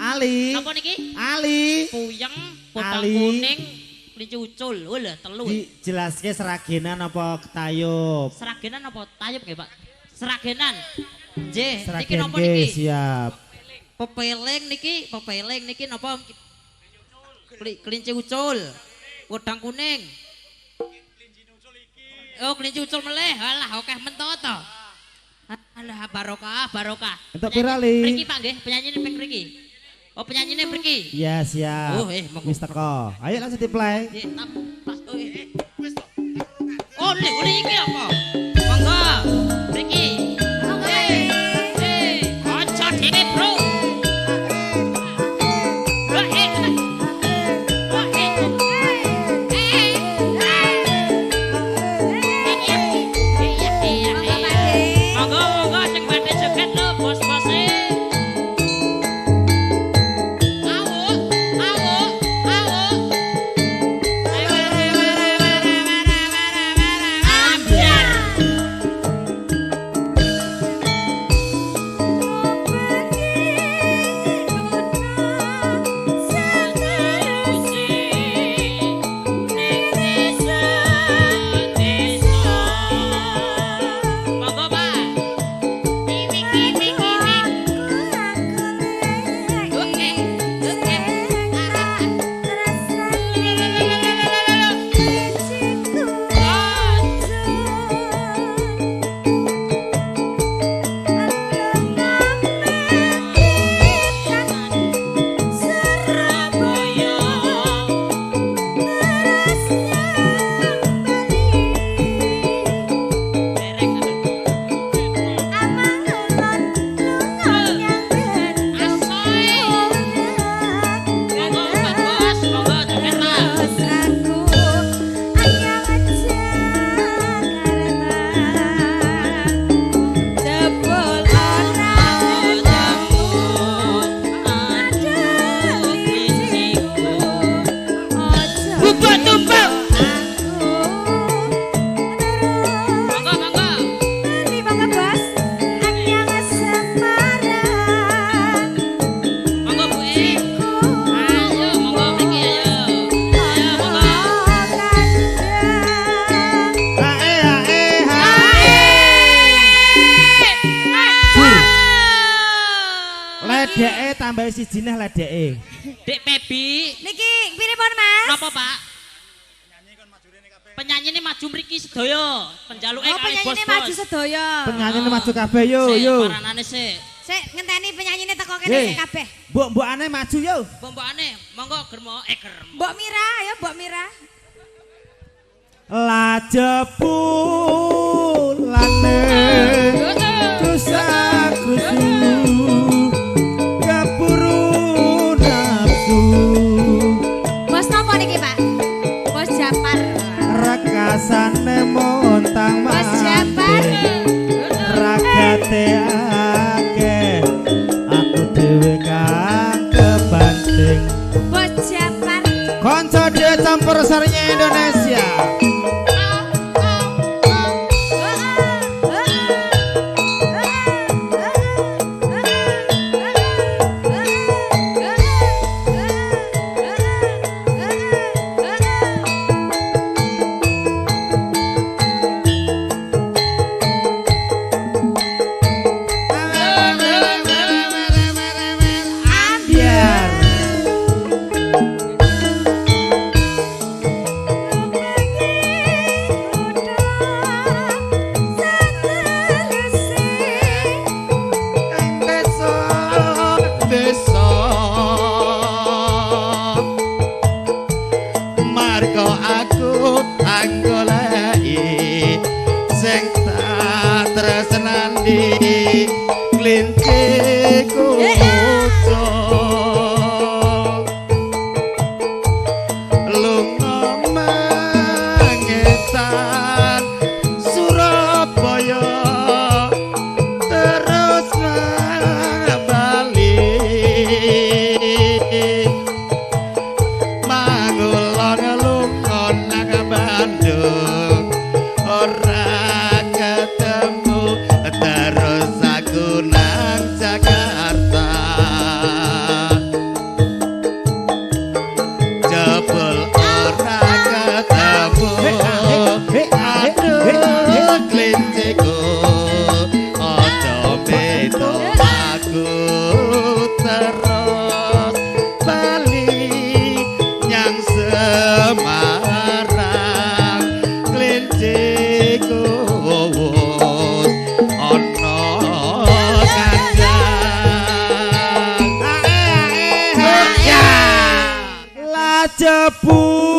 Ali. Napa niki? Ali. Puyeng, potong Ali. kuning, kelinci ucul. Oh lho, telu. Dijelaske seragenan apa ketayub? Seragenan apa tayub nggih, Pak? Seragenan. Nggih, niki Seragen napa nggih, niki? siap. Pepeling niki napa? Kelinci ucul. Wedang kuning. Oh, kelinci ucul meleh. Alah, akeh mentot to. Alah, barokah. Entuk pira li? Mriki Pak nggih, penyanyine ping mriki. Oh, penyanyine mriki. Iya, siap. Oh, monggo. Wis teko. Ayo langsung di-play. Nggih, pas wis to. Oh, iki apa? Monggo. Mriki. Aja dhewe, Bro. Ledeke tambah siji neh ledeke. Dek Pebi. Niki piripun Mas? Napa, Pak? Penyanyi ini maju mriki sedaya. Penjaluke Oh, kali penyanyi bos-bos. maju sedaya. Penyanyi maju kabeh yo Sik, yo. paranane sik. Sik ngenteni penyanyine teko kene sik kabeh. Mbok-mbokane maju yo. Bombokane, monggo germo germo. Mbok Mira, ayo Mbok Mira. Lajepulane terus aku keburu nafsu. Bos napa niki, Pak? Bos Japar. Rekasane montang Bos Japar. ragate akeh aku dhewe kang kebanting. Bos Japar. Konco dia campur sarinya Indonesia. Ambiar. jebu